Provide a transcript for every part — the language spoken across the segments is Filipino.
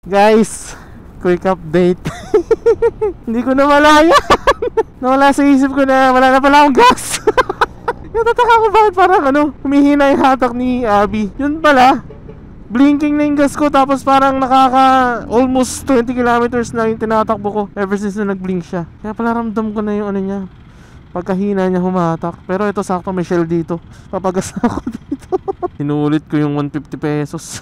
Guys, quick update. Hindi ko na malaya. Nawala sa isip ko na wala na pala akong gas. Natataka ko bakit parang humihina yung hatak ni Abby. Yun pala, blinking na yung gas ko, tapos parang almost 20 kilometers na yung tinatakbo ko ever since na nag-blink siya. Kaya pala ramdam ko na yung niya, pagkahina niya humatak. Pero ito sakto may shell dito, papagas na ako dito. Inuulit ko yung 150 pesos.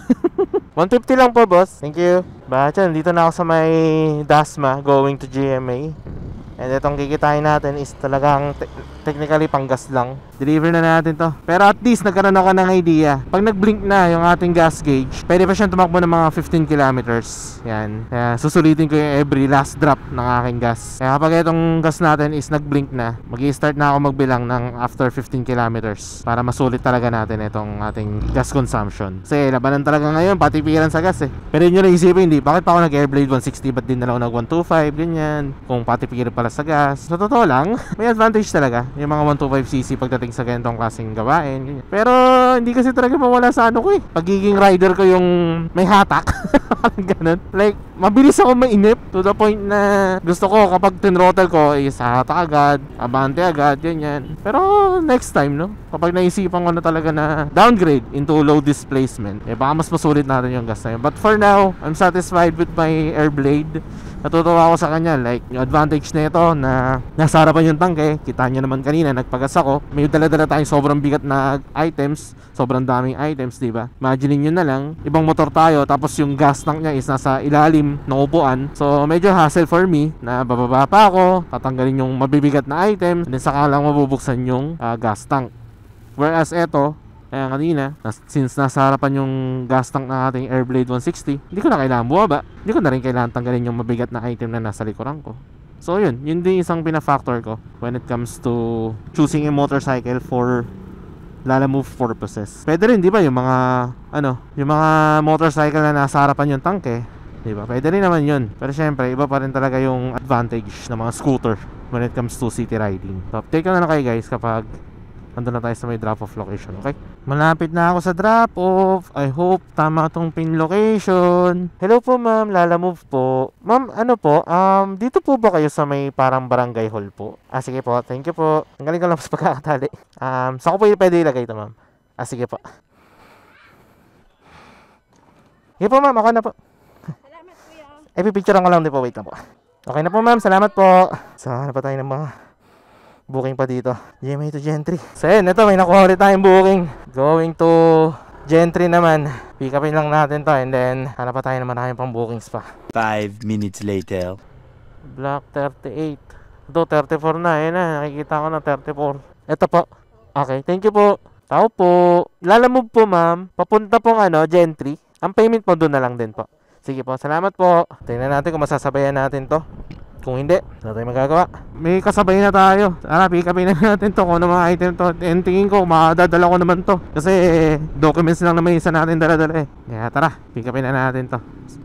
150 lang po, boss. Thank you. Bacha, dito na ako sa may Dasma going to GMA. And itong kikitain natin is talagang technically panggas lang. Deliver na natin to. Pero at least nagkaroon ako ng idea. Pag nag-blink na yung ating gas gauge, pwede pa siyang tumakbo ng mga 15 kilometers. Yan. Kaya susulitin ko yung every last drop ng aking gas. Kaya kapag itong gas natin is nag-blink na, mag-i-start na ako magbilang ng after 15 kilometers para masulit talaga natin itong ating gas consumption. Kasi labanan talaga ngayon, patipiran sa gas eh. Pero yun yung naisipin, hindi. Bakit pa ako nag-Airblade 160? Ba't din na ako nag-125? Ganyan. Kung patipiran pala sa gas. Sa totoo lang, may advantage talaga yung mga 125cc pagdating sa ganitong klaseng gawain. Ganyan. Pero hindi kasi talaga mawala sa ko eh. Pagiging rider ko yung may hatak. Ganun. Like, mabilis ako mainip to the point na gusto ko kapag tinrottle ko is hatak agad, abante agad, ganyan. Pero next time, no? Kapag naisipan ko na talaga na downgrade into low displacement, baka mas masulit natin yung gas na yun. But for now, I'm satisfied with my Airblade. Natutuwa ako sa kanya, like yung advantage na ito na nasa harapan yung tangke. Kita nyo naman kanina, nagpagas ako. May dala-dala tayong sobrang bigat na items, sobrang daming items, diba? Imagine nyo na lang, ibang motor tayo, tapos yung gas tank niya is nasa ilalim ng upuan. So medyo hassle for me na bababa pa ako, tatanggalin yung mabibigat na items, and then saka lang mabubuksan yung gas tank. Whereas ito, kaya kanina, since nasa harapan yung gas tank ng ating Airblade 160, hindi ko na kailangan bumaba. Hindi ko na rin kailangan tanggalin yung mabigat na item na nasa likuran ko. So yun din isang pinafactor ko when it comes to choosing a motorcycle for Lala Move purposes. Pwede rin, di ba, yung mga yung mga motorcycle na nasa harapan yung tanke, di ba? Pwede rin naman yun. Pero syempre, iba pa rin talaga yung advantage ng mga scooter when it comes to city riding. So, take na kayo guys kapag andun na tayo sa may drop-off location, okay? Malapit na ako sa drop-off. I hope tama tong pin location. Hello po ma'am, Lala Move po. Ma'am, dito po ba kayo sa may parang barangay hall po? Sige po, thank you po. Ang galing ko lang sa pagkakatali. Saan ko po pwede ilagay ito ma'am? Sige po. Sige po ma'am, ako na po. Salamat kuya. Pipicturean ko lang din po, wait lang po. Okay na po ma'am, salamat po. Saan pa tayo ng mga booking pa dito? GMA to Gentry. So yun, ito may nakuha ulit tayong booking. Going to Gentry naman. Pick upin lang natin to, and then hanap pa tayo naman tayong pang bookings pa. 5 minutes later. Block 38. Ito 34 na, yun na, nakikita ko na 34. Ito po. Okay, thank you po. Tao po. Lala Move po ma'am, papunta pong Gentry. Ang payment po doon na lang din po. Sige po, salamat po. Tingnan natin kung masasabayan natin to. Kung hindi, wala tayong magagawa. May kasabay na tayo. Tara, pick upin na natin to kung ano mga item to. And tingin ko, makadadala ko naman to. Kasi documents lang naman isa natin dala-dala eh. Kaya tara, pick upin na natin to.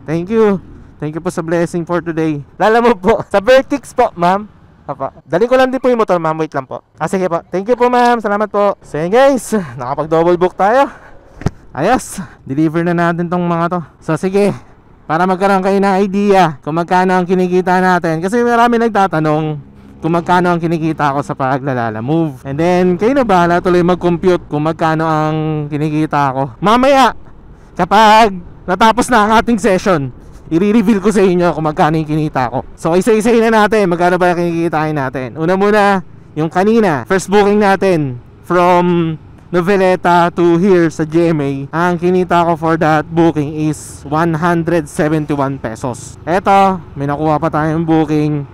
Thank you. Thank you po sa blessing for today. Lala mo po, sa Vertix po, ma'am. Apa, dali ko lang din po yung motor, ma'am. Wait lang po. Sige po. Thank you po, ma'am. Salamat po. So yun guys, nakapag-double book tayo. Ayos, deliver na natin tong mga to. So sige, para magkaroon kayo ng idea kung magkano ang kinikita natin. Kasi marami nagtatanong kung magkano ang kinikita ko sa paglalala Move. And then, kayo na bahala tuloy mag-compute kung magkano ang kinikita ko. Mamaya, kapag natapos na ang ating session, i-reveal ko sa inyo kung magkano yung kinita ko. So, isa-isahin na natin magkano ba yung kinikitain natin. Una muna, yung kanina, first booking natin from Noveleta to here sa GMA, ang kinita ko for that booking is 171 pesos. Eto, may nakuha pa tayong booking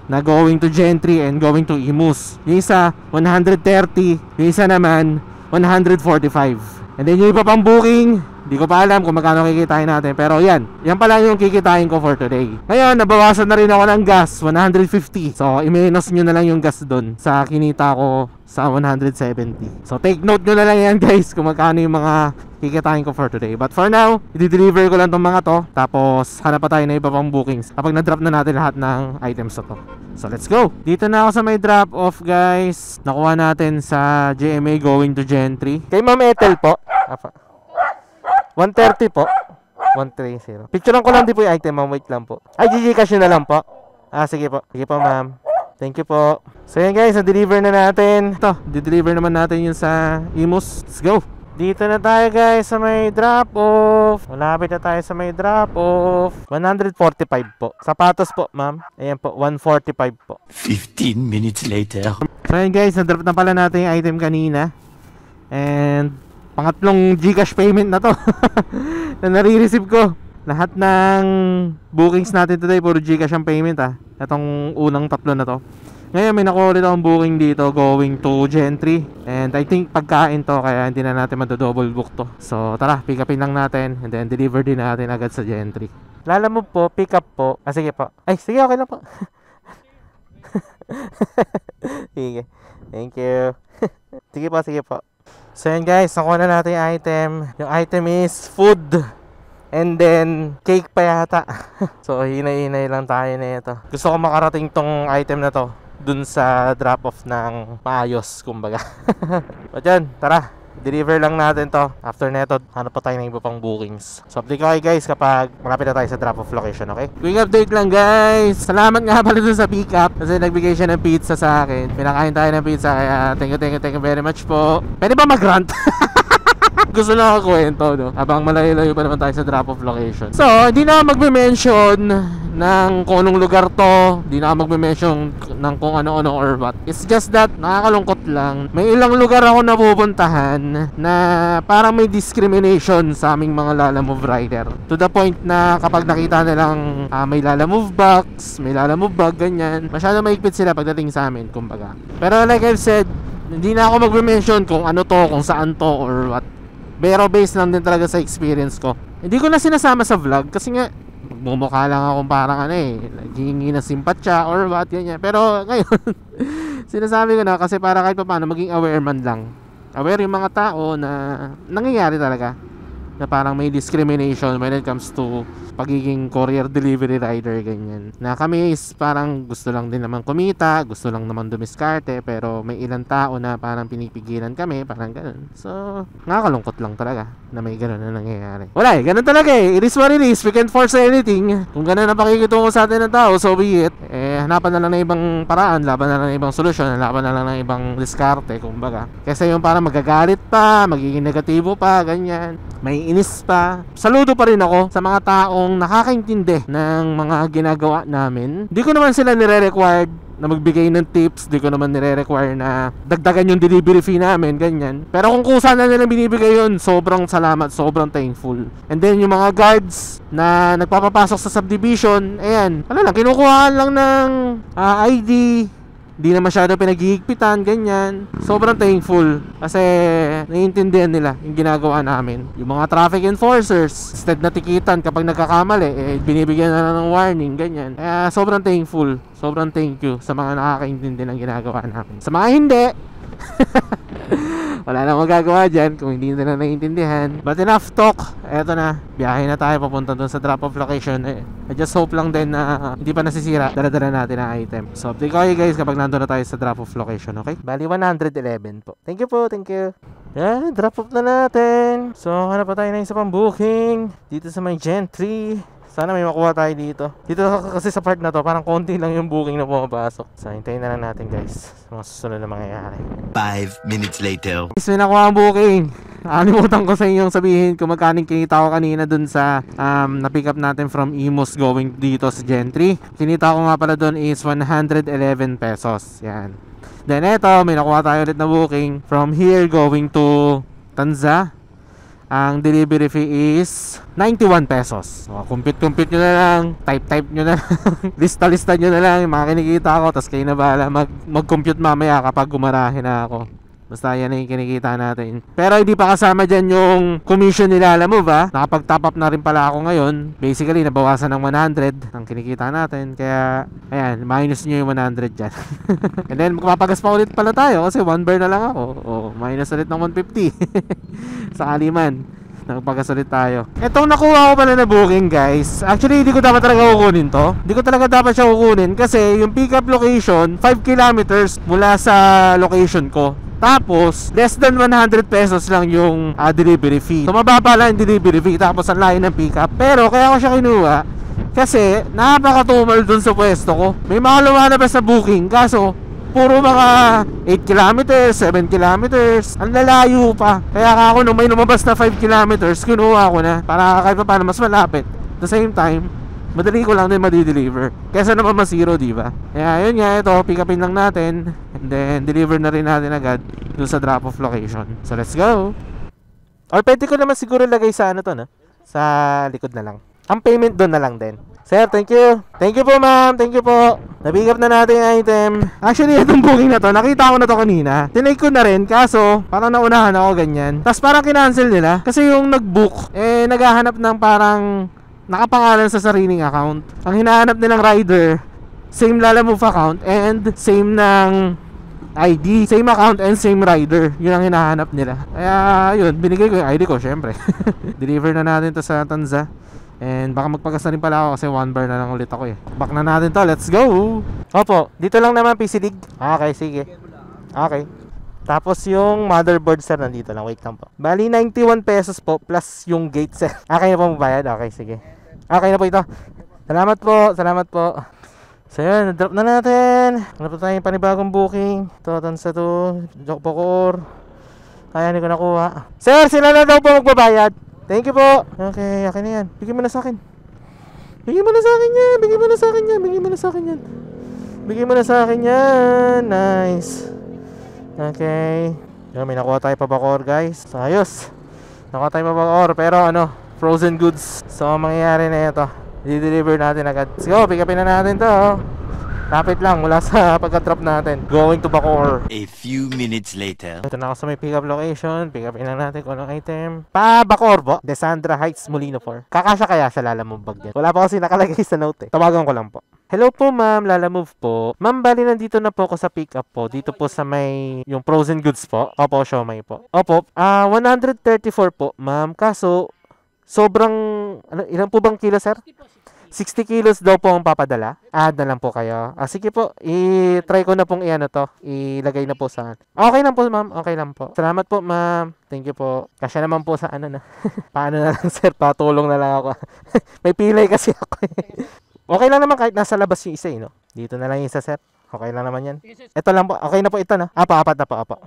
na going to Gentry and going to Imus. Yung isa 130, yung isa naman 145. And then yung iba pang booking, di ko pa alam kung magkano kikitain natin. Pero yan pa lang yung kikitain ko for today. Ngayon, nabawasan na rin ako ng gas, 150. So, i-minus nyo na lang yung gas dun sa kinita ko sa 170. So, take note nyo na lang yan guys kung magkano yung mga kikitain ko for today. But for now, i-deliver ko lang tong mga to. Tapos, hanap pa tayo na iba pang bookings kapag na-drop na natin lahat ng items na to. So, let's go! Dito na ako sa may drop off guys. Nakuha natin sa GMA going to Gentry. Kay Ma'am Ethel po. 130 po. 130. Picturean ko lang din po yung item, ma'am. Wait lang po. Ay, Gcash nyo na lang po. Sige po. Sige po, ma'am. Thank you po. So yan guys, na-deliver na natin. Ito, di-deliver naman natin yun sa Imus. Let's go. Dito na tayo guys sa may drop-off. Malapit na tayo sa may drop-off. 145 po. Sapatos po, ma'am. Ayan po, 145 po. 15 minutes later. So yan guys, na-drop na pala natin yung item kanina. And pangatlong Gcash payment na to na nare-receive ko. Lahat ng bookings natin today puro Gcash ang payment Itong unang tatlo na to. Ngayon may nakuha ulit akong booking dito going to Gentry. And I think pagkain to kaya hindi na natin madodouble book to. So tara, pick upin lang natin and then deliver din natin agad sa Gentry. Lalamove po, pick up po. Sige po. Ay sige, okay lang po. Sige. Thank you. Sige po, sige po. So yan guys, nakuha na natin yung item. Yung item is food. And then, cake pa yata. So, hinay-hinay lang tayo na ito. Gusto ko makarating tong item na to dun sa drop-off ng maayos, kumbaga. But yan, tara. Deliver lang natin to. After neto, hanap pa tayo ng iba pang bookings. So, update ko kayo guys kapag malapit na tayo sa drop-off location, okay? Quick update lang guys. Salamat nga pala dun sa pick-up kasi nagbigay siya ng pizza sa akin. Pinakain tayo ng pizza kaya thank you very much po. Pwede ba mag-rant? Gusto lang ako kwento, no? Habang malayo-layo pa naman tayo sa drop-off location. So, hindi na ako magme-mention ng kung anong lugar to. Hindi na ako magme-mention ng kung ano-ano or what. It's just that, nakakalungkot lang. May ilang lugar ako napupuntahan na parang may discrimination sa aming mga Lalamove rider. To the point na kapag nakita nilang may Lalamove box, may Lalamove bag, ganyan, masyado maigpit sila pagdating sa amin, kumbaga. Pero like I've said, hindi na ako magme-mention kung ano to, kung saan to, or what. Pero based lang din talaga sa experience ko. Hindi ko na sinasama sa vlog kasi nga magmumukha lang akong parang naghihingi ng simpatya or what, ganyan. Pero ngayon sinasabi ko na kasi para kahit paano maging aware man lang. Aware yung mga tao na nangyayari talaga na parang may discrimination when it comes to pagiging courier delivery rider, ganyan. Na kami is parang gusto lang din naman kumita, gusto lang naman dumiskarte, pero may ilang tao na parang pinipigilan kami, parang ganun. So, nakakalungkot lang talaga na may ganun na nangyayari. Wala ganun talaga It is what it is. We can't force anything. Kung ganun na pakikitungo sa atin ng tao, so be it. Hanapan na lang ng ibang paraan, laban na lang ng ibang solusyon, laban na lang ng ibang diskarte, kumbaga. Kasi yung parang magagalit pa, magiging negatibo pa, ganyan. May inis pa. Saludo pa rin ako sa mga taong nakakaintindi ng mga ginagawa namin. Di ko naman sila nire-required na magbigay ng tips. Di ko naman nire-require na dagdagan yung delivery fee namin, ganyan. Pero kung kusa na nilang binibigay yun, sobrang salamat, sobrang thankful. And then yung mga guards na nagpapapasok sa subdivision, ayan, wala lang, kinukuhaan lang ng ID. Di na masyado pinag-hihigpitan, ganyan. Sobrang thankful kasi naiintindihan nila yung ginagawa namin. Yung mga traffic enforcers, instead na tikitan kapag nagkakamali, binibigyan na lang ng warning, ganyan. Kaya sobrang thankful, sobrang thank you sa mga nakakaintindi ng ginagawa namin. Sa mga hindi, wala na magagawa dyan kung hindi nila naiintindihan. But enough talk. Eto na, biyahe na tayo papunta dun sa drop-off location. I just hope lang din na hindi pa nasisira. Dala-dala natin ang item. So update ko kayo guys kapag nandun na tayo sa drop-off location, okay? Bali 111 po. Thank you po, thank you. Yan, drop-off na natin. So hanap pa tayo na isa pang booking dito sa may Gentry. Sana may makuha tayo dito. Dito kasi sa part na to, parang konti lang yung booking na pumapasok. So, hintayin na lang natin guys sa mga susunod na mangyayari. 5 minutes later. Guys, may nakuha ang booking. Nakalimutan ko sa inyong sabihin kung magkano kinita ko kanina dun sa na-pick up natin from Imus going dito sa Gentry. Kinita ko nga pala dun is 111 pesos. Yan. Then eto, may nakuha tayo ulit na booking from here going to Tanza. Ang delivery fee is 91 pesos. So, compute nyo na lang, type nyo na lang, lista nyo na lang yung mga kinikita ko, tapos kayo na bahala mag-compute mamaya kapag gumarahe na ako. Basta yan na yung kinikita natin. Pero hindi pa kasama dyan yung commission nila, alam mo ba? Nakapag-top up na rin pala ako ngayon. Basically, nabawasan ng 100 ang kinikita natin. Kaya, ayan, minus nyo yung 100 dyan. And then, magpapagas pa ulit pala tayo kasi 1 bar na lang ako. Minus ulit ng 150. Sakali man, nagpagas ulit tayo. Etong nakuha ko pala na booking guys. Actually, hindi ko dapat talaga kukunin to. Hindi ko talaga dapat siya kukunin kasi yung pick up location, 5 kilometers mula sa location ko. Tapos, less than 100 pesos lang yung delivery fee. So, mababa lang yung delivery fee. Tapos, ang layo ng pickup. Pero, kaya ko siya kinuha kasi napakatumal dun sa pwesto ko. May mga lumalabas sa booking. Kaso, puro mga 8 kilometers, 7 kilometers. Ang lalayo pa. Kaya ako, nung may lumabas na 5 kilometers, kinuha ko na. Para kahit pa paano mas malapit. At the same time, madali ko lang din madideliver kesa naman ma-zero, diba? Kaya yun nga, ito, pick upin lang natin and then deliver na rin natin agad doon sa drop off location. So let's go. Or pwede ko naman siguro lagay sa ano to, no? Sa likod na lang. Ang payment doon na lang din. Sir, thank you. Thank you po, ma'am. Thank you po. Na-pick up na natin yung item. Actually, itong booking na to, nakita ko na to kanina. Tinake ko na rin, kaso parang naunahan ako ganyan. Tapos parang kinancel nila kasi yung nag-book naghahanap ng parang nakapangalan sa sariling account. Ang hinahanap nilang rider, same Lalamove account and same ng ID. Same account and same rider. Yun ang hinahanap nila. Kaya yun, binigay ko yung ID ko, syempre. Deliver na natin to sa Tanza. And baka magpagas na rin pala ako kasi 1 bar na lang ulit ako eh. Back na natin to, let's go. Opo, dito lang naman PC Dig. Okay, sige. Okay. Tapos yung motherboard sir nandito lang, wait lang po. Bali 91 pesos po plus yung gate sir. Okay na po magbayad? Okay, sige. Okay na po ito. Salamat po, salamat po. So yun, drop na natin. Ano po tayong panibagong booking. Ito, Tansa to, Jokbokor. Kaya hindi ko nakuha. Sir, sila na daw po magbabayad. Thank you po. Okay, akin na yan. Bigyan mo na sa akin. Bigyan mo na sa akin yan. Bigyan mo na sa akin yan. Bigyan mo na sa akin yan. Bigyan mo na sa akin yan. Nice. Okay. Yun, may nakuha tayo pabakor guys. So ayos. Nakuha tayo pabakor. Pero ano, frozen goods. So mangyayari na ito, i-deliver natin agad. Let's go, pick upin na natin to. Lapit lang mula sa pagka-drop natin. Going to Bacoor. A few minutes later. Ito na ako sa may pick up location. Pick upin na natin kung anong item. Pa Bacoor po, Desandra Heights, Molino 4. Kakasya kaya sa Lalamove bag yan? Wala pa kasi nakalagay sa note eh. Tawagan ko lang po. Hello po ma'am, Lalamove po. Ma'am, bali nandito na po ako sa pick up po. Dito po sa may yung frozen goods po. Opo, siomai po. Opo, 134 po ma'am. Kaso sobrang, ilan po bang kilo sir? 60 kilos daw po ang papadala. Add na lang po kayo. Sige po, i-try ko na pong i-ano to. Ilagay na po sa... Okay lang po ma'am, okay lang po. Salamat po ma'am. Thank you po. Kasya naman po sa ano na. Paano na lang sir, patulong na lang ako. May pilay kasi ako. Okay lang naman kahit nasa labas yung isa no? Dito na lang yung isa sir. Okay lang naman yan. Ito lang po, okay na po ito no? Apat na po, apo.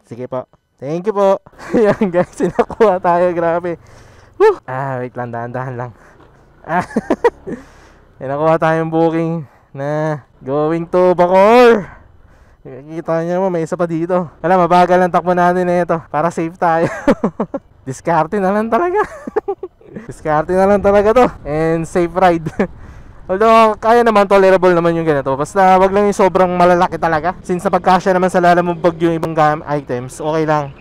Sige po. Thank you po. Yan guys, sinakuha tayo, grabe. Woo! Wait lang, dahan-dahan lang. Nakuha tayong booking na going to Bacoor. Kita nyo mo, may isa pa dito. Wala, mabagal ang takbo natin na ito para safe tayo. Diskarte na lang talaga. Diskarte na lang talaga to. And safe ride. Although, kaya naman, tolerable naman yung ganito. Basta wag lang yung sobrang malalaki talaga. Since napagkasya naman sa Lalamove bag yung ibang items, okay lang.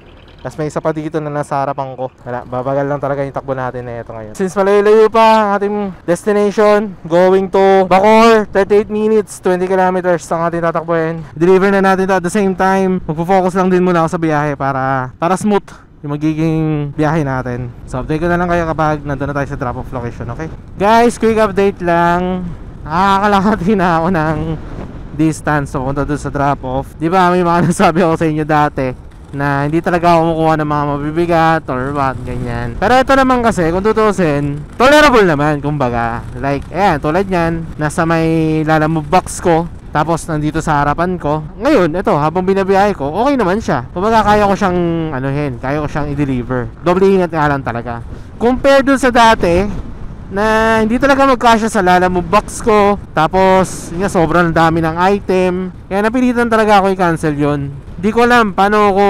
Tapos may isa pa dito na nasa harapan ko. Wala, babagal lang talaga yung takbo natin na ito ngayon. Since malayo-layo pa ang ating destination, going to Bacoor, 38 minutes, 20 kilometers ang ating tatakbuhin. Deliver na natin ito at the same time. Magpo-focus lang din muna ako sa biyahe para smooth yung magiging biyahe natin. So update ko na lang kayo kapag nandun na tayo sa drop-off location, okay? Guys, quick update lang. Nakakalakati na ako ng distance papunta doon sa drop-off. Di ba may mga nasabi ako sa inyo dati na hindi talaga ako kumukuha ng mga mabibigat or what, ganyan. Pero ito naman kasi, kung tutusin, tolerable naman, kumbaga. Like, ayan, tulad nyan, nasa may Lalamove box ko, tapos nandito sa harapan ko. Ngayon, ito, habang binabiyahe ko, okay naman siya. Kumbaga, kaya ko siyang, kaya ko siyang i-deliver. Doble ingat nga lang talaga. Compare dun sa dati, na hindi talaga magkasya sa Lalamove box ko. Tapos, yun nga, sobrang dami ng item. Kaya napilitan talaga ako i-cancel yun. Di ko alam paano ko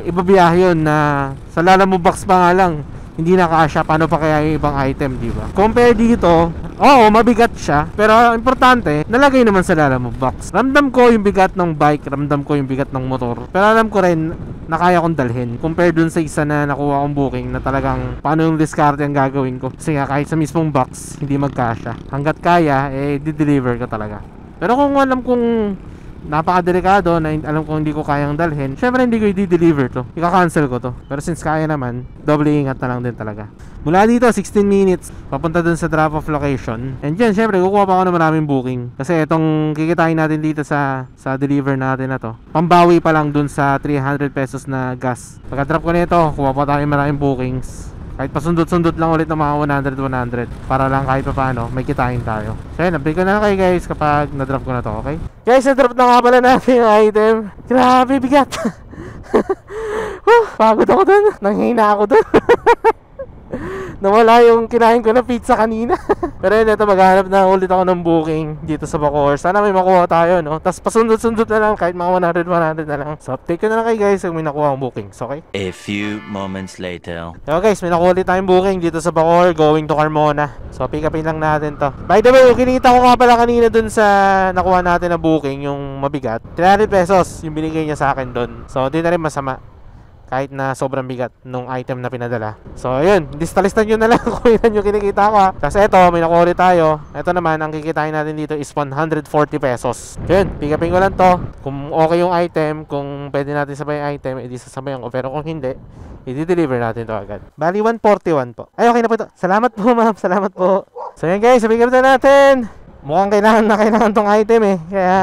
ibabiyahe yun na sa Lalamove box pa nga lang hindi nakasya, paano pa kaya yung ibang item, di ba? Compare dito, oo, mabigat siya, pero importante, nalagay naman sa Lalamove box. Ramdam ko yung bigat ng bike, ramdam ko yung bigat ng motor, pero alam ko rin na kaya kong dalhin. Compare dun sa isa na nakuha kong booking na talagang paano yung diskarte ang gagawin ko. Kasi nga, kahit sa mismong box, hindi magkasya. Hanggat kaya, di-deliver ka talaga. Pero kung alam kong napakadelikado na alam ko hindi ko kayang dalhin, syempre hindi ko i-deliver to. Ika-cancel ko to. Pero since kaya naman, doble ingat na lang din talaga. Mula dito, 16 minutes, papunta dun sa drop-off location. And dyan, syempre, kukuha pa ako ng maraming booking. Kasi itong kikitain natin dito sa deliver natin na to, pambawi pa lang dun sa 300 pesos na gas. Pagka-drop ko nito, kuha pa tayo maraming bookings. Kahit pasundot-sundot lang ulit ng mga 100 para lang kahit pa paano may kitain tayo. So yun, update ko na kayo guys kapag na-drop ko na to, okay? Guys, na-drop na nga pala natin yung item. Grabe, bigat. Pagod ako dun. Nanghina ako dun. Nawala yung kinain ko na pizza kanina. Pero yun, ito maghanap na ulit ako ng booking dito sa Bacoor. Sana may makuha tayo, no? Tapos pasundot-sundot na lang kahit mga 100 na lang. So update ko na lang kayo guys kung may nakuha akong bookings, okay? A few moments later. So guys, may nakuha ulit tayong booking dito sa Bacoor going to Carmona. So pick upin lang natin to. By the way, yung kinita ko nga pala kanina dun sa nakuha natin na booking, yung mabigat, 300 pesos yung binigay niya sa akin dun. So di na rin masama kahit na sobrang bigat nung item na pinadala. So ayun, lista-listan nyo na lang kung ilan yung kinikita ko ha. Tapos eto, may nakuha ulit tayo. Eto naman, ang kikitain natin dito is 140 pesos. Yun, pick upin ko lang to. Kung okay yung item, kung pwede natin sabay yung item, edi sasabayan ko. Pero kung hindi, i-deliver natin to agad. Bali 141 po. Ay, okay na po ito. Salamat po ma'am, salamat po. So yun guys, pick up na natin. Mukhang kailangan tong item eh. Kaya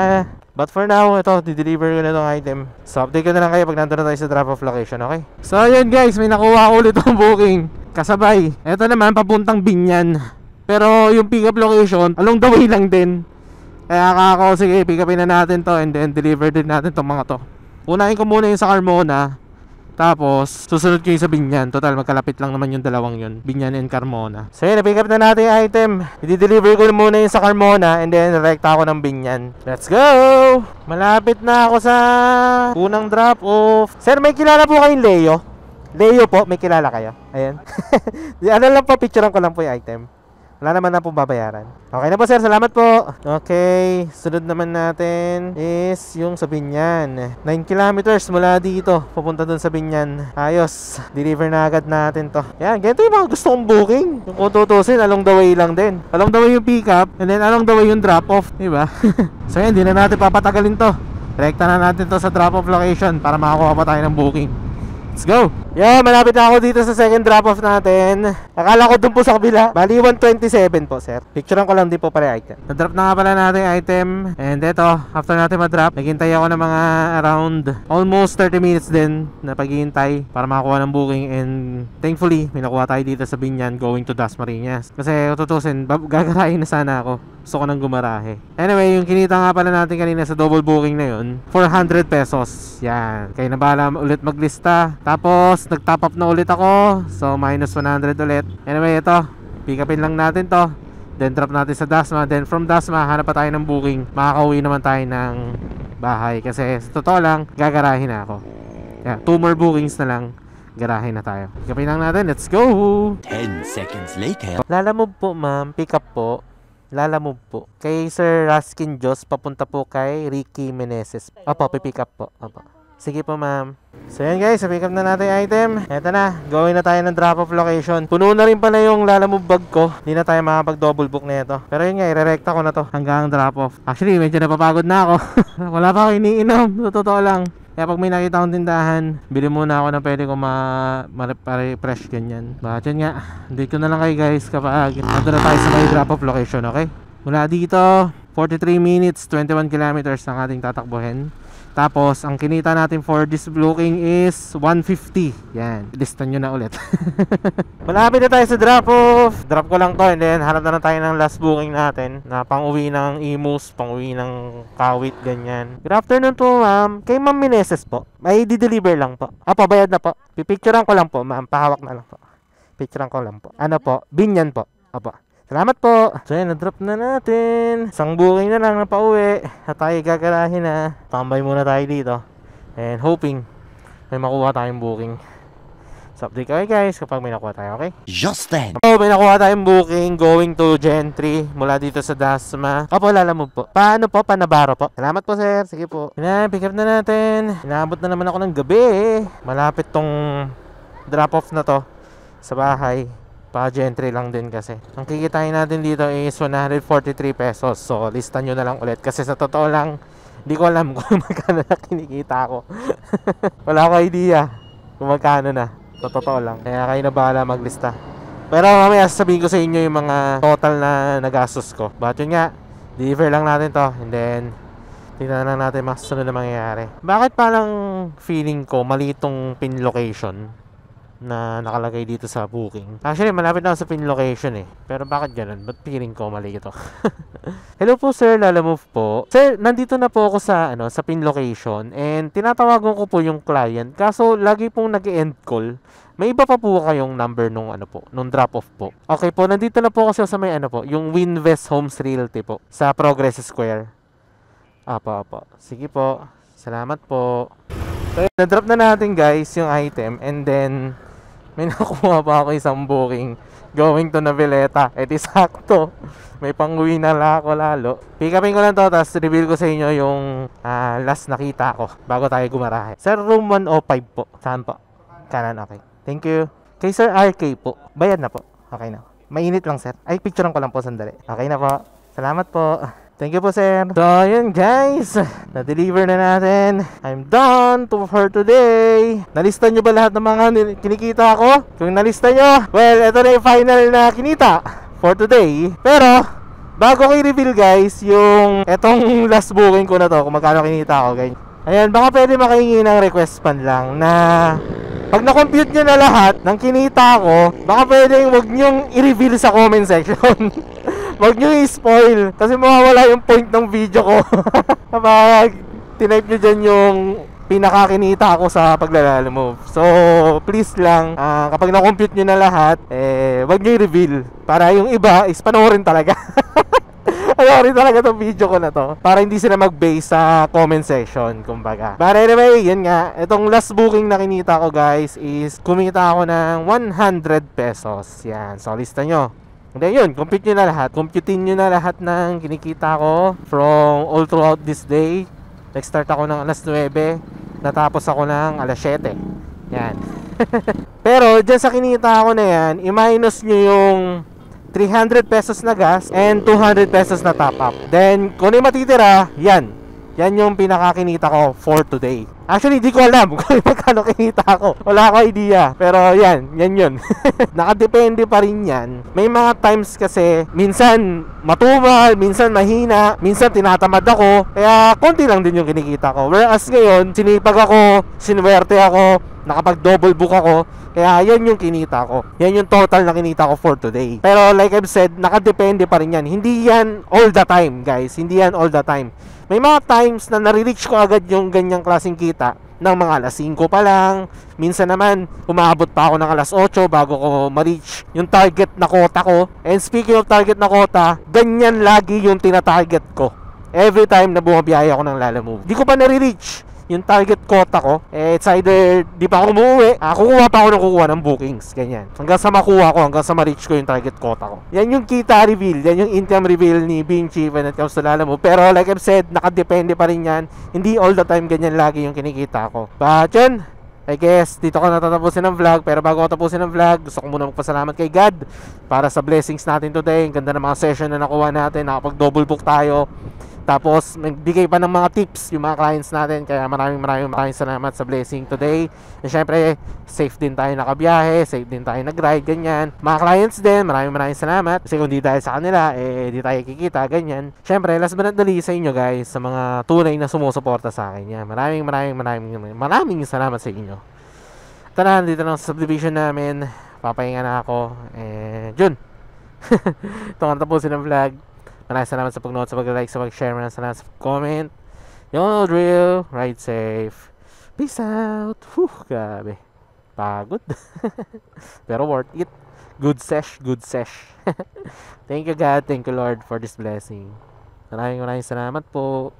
but for now, ito, di-deliver ko na itong item. So, update ko na lang kayo pag nandun na tayo sa drop-off location, okay? So, ayun guys, may nakuha ulit ang booking. Kasabay. Ito naman, papuntang Binyan. Pero, yung pick-up location, along the way lang din. Kaya ako, sige, pick-upin na natin to and then deliver din natin itong mga to. Unahin ko muna yung sa Carmona. Tapos, susunod ko yung sa Binyan. Total, magkalapit lang naman yung dalawang yun, Binyan and Carmona. So yun, na-pick up na natin yung item. I-deliver ko muna yung sa Carmona and then rekta ako ng Binyan. Let's go! Malapit na ako sa unang drop-off. Sir, may kilala po kayong Leo? Leo po, may kilala kayo? Ayan. Ano lang po, picturean ko lang po yung item. Wala naman na pong babayaran. Okay na po sir, salamat po. Okay, sunod naman natin is yung sa Binyan. 9 kilometers mula dito papunta dun sa Binyan. Ayos, deliver na agad natin to. Yan, ganito yung mga gusto kong booking. Yung kung tutusin, along the way lang din. Along the way yung pick up and then along the way yung drop off, diba? So yan, di na natin papatagalin to. Rekta na natin to sa drop off location para makakuha pa tayo ng booking. Let's go! Yeah, malapit na ako dito sa second drop-off natin. Akala ko dun po sa kabila. Bali, 127 po, sir. Picturean ko lang din po pala yung item. Na-drop na nga pala natin yung item. And eto, after natin ma-drop, naghintay ako ng mga around almost 30 minutes din na paghihintay para makakuha ng booking. And thankfully, may nakuha tayo dito sa Binyan going to Dasmariñas. Kasi tutusin, gagarahin na sana ako. Gusto ko nang gumarahe. Anyway, yung kinita nga pala natin kanina sa double booking na yun, 400 pesos. Yan. Kaya na bahala ulit maglista. Tapos, nag-top up na ulit ako. So, minus 100 ulit. Anyway, ito. Pick upin lang natin to. Then, drop natin sa Dasma. Then, from Dasma, hanap pa tayo ng booking. Makakauwi naman tayo ng bahay. Kasi, sa totoo lang, gagarahin na ako. Yeah, 2 more bookings na lang. Garahin na tayo. Pick upin lang natin. Let's go! 10 seconds later. Lalamove po, ma'am. Pick up po. Lalamove po. Kay Sir Raskin Jos, papunta po kay Ricky Meneses. Opo, pipick up po. Opo. Sige po, ma'am. So yan guys, pick up na natin yung item. Eto na, gawin na tayo ng drop-off location. Puno na rin pala yung Lalamove bag ko. Hindi na tayo makapag-double book na ito. Pero yun nga, irerekta ko na to hanggang drop-off. Actually, medyo napapagod na ako. Wala pa ako iniinom. Totoo lang. Kaya pag may nakita akong tindahan, bili muna ako na pwede ko ma-refresh ganyan. But yun nga, update ko na lang kayo guys kapag nandun na tayo sa may drop-off location, okay? Mula dito, 43 minutes, 21 kilometers ang ating tatakbuhin. Tapos, ang kinita natin for this booking is 150. Yan, listan nyo na ulit. Malapit na tayo sa drop-off. Drop ko lang to and then hanap na tayo ng last booking natin na pang-uwi ng Imus, pang-uwi ng Kawit, ganyan. Good afternoon po, ma'am. Kay Ma'am Meneses po. May di-deliver lang po. Apo, bayad na po. Pipicturean ko lang po, ma'am. Pahawak na lang po. Picturean ko lang po. Ano po? Binyan po. Apo. Salamat po. So yun, na-drop na natin. Isang booking na lang na pauwi. At tayo gagarahin na. Tambay muna tayo dito. And hoping may makuha tayong booking. So update kayo guys kapag may nakuha tayo, okay? Just then. So may nakuha tayong booking going to Gentry mula dito sa Dasma. Opo, Lalamove po. Paano po? Panabaro po. Salamat po sir. Sige po. Yan, pick up na natin. Inaabot na naman ako ng gabi. Malapit tong drop off na to sa bahay. Pa-Gentry lang din kasi. Ang kikitain natin dito is 143 pesos. So, lista nyo na lang ulit. Kasi sa totoo lang, Hindi ko alam kung magkano na kinikita ko. Wala ko idea kung magkano na. Sa totoo lang. Kaya kayo na bahala maglista. Pero mamaya sasabihin ko sa inyo yung mga total na nagastos ko. But yun nga, deliver lang natin to. And then, tingnan lang natin mga susunod na mangyayari. Bakit parang feeling ko mali itong pin location na nakalagay dito sa booking? Actually, malapit na ako sa pin location eh. Pero bakit ganun? Ba't feeling ko mali ito? Hello po sir, Lalamove po. Sir, nandito na po ako sa sa pin location and tinatawagan ko po yung client. Kaso lagi pong nag-end call. May iba pa po kayong number nung nung drop off po. Okay po, nandito na po kasi sa may yung Winvest Homes Realty po sa Progress Square. Apa. Sige po. Salamat po. So, na-drop na natin guys yung item and then may nakuha pa ako isang booking going to Navileta. Di sakto. May pang-uwi na ako lalo. Pick upin ko lang to, tapos reveal ko sa inyo yung last nakita ko bago tayo gumarahe. Sir, room 105 po. Saan po? Kanan, okay. Thank you. Kay Sir RK po. Bayad na po. Okay na. Mainit lang sir. Ay, picturean ko lang po sandali. Okay na po. Salamat po. Thank you po sir. So yun guys, na-deliver na natin. I'm done for today. Nalista nyo ba lahat ng mga kinikita ko? Kung nalista nyo, well, ito na yung final na kinita for today. Pero bago ko i-reveal guys yung etong last booking ko na to, kung magkano kinita ko guys. Ayan, baka pwede makahingi ng request pan lang na pag na-compute nyo na lahat ng kinita ko, baka pwede wag nyong i-reveal sa comment section. Wag nyo i-spoil kasi mawawala yung point ng video ko kapag tinype nyo dyan yung pinakakinita ko sa Paglalamove. So please lang, kapag na-compute nyo na lahat, wag nyo i-reveal para yung iba is panoorin talaga. Panoorin talaga tong video ko na to para hindi sila mag-base sa comment section, kumbaga. But anyway, yun nga, itong last booking na kinita ko guys is kumita ako ng 100 pesos. Yan, so lista nyo. Hindi, yun, compute nyo na lahat. Computein nyo na lahat ng kinikita ko from all throughout this day. Nag-start ako ng alas 9, natapos ako ng alas 7. Yan. Pero dyan sa kinita ko na yan, i-minus nyo yung 300 pesos na gas and 200 pesos na top up. Then, kung yung matitira, yan. Yan yung pinakakinita ko for today. Actually, di ko alam kung magkano kinita ko. Wala ko idea. Pero yan yun. Nakadepende pa rin yan. May mga times kasi, minsan matumal, minsan mahina, minsan tinatamad ako. Kaya konti lang din yung kinikita ko. Whereas ngayon, sinipag ako, sinuwerte ako, nakapag-double book ako. Kaya yan yung kinita ko. Yan yung total na kinita ko for today. Pero like I've said, nakadepende pa rin yan. Hindi yan all the time, guys. Hindi yan all the time. May mga times na nare-reach ko agad yung ganyang klaseng kita ng mga alas 5 pa lang. Minsan naman, umaabot pa ako ng alas 8 bago ko ma-reach yung target na quota ko. And speaking of target na quota, ganyan lagi yung tina-target ko every time na bumabiyahe ako ng Lalamove. Di ko pa nare-reach yung target quota ko. It's either di pa ako umuwi, kukuha pa ako ng kukuha ng bookings, ganyan. Hanggang sa makuha ko, hanggang sa ma-reach ko yung target quota ko. Yan yung kita reveal, yan yung income reveal ni Being Chief when it comes to Lalamove. Pero like I've said, nakadepende pa rin yan. Hindi all the time ganyan lagi yung kinikita ko. But yun, I guess dito ko natatapusin ang vlog. Pero bago ko tapusin ang vlog, gusto ko muna magpasalamat kay God para sa blessings natin today. Ang ganda ng mga session na nakuha natin, nakapag double book tayo. Tapos nagbigay pa ng mga tips yung mga clients natin. Kaya maraming salamat sa blessing today. And syempre, safe din tayo nakabiyahe, safe din tayo nag-ride, ganyan. Mga clients din, maraming salamat. Kasi kung di dahil sa kanila, di tayo kikita, ganyan. Syempre, last but not the least sa inyo guys, sa mga tunay na sumusuporta sa akin. Yan. Maraming salamat sa inyo. Tara, dito lang sa subdivision namin. Papahinga na ako. And yun. Ito ang tapusin ng vlog. Maraming salamat sa pag-note, sa pag-like, sa pag-share. Maraming salamat sa comment. Yung drill, ride safe. Peace out. Grabe. Pagod. Pero worth it. Good sesh. Thank you God, thank you Lord for this blessing. Maraming salamat po.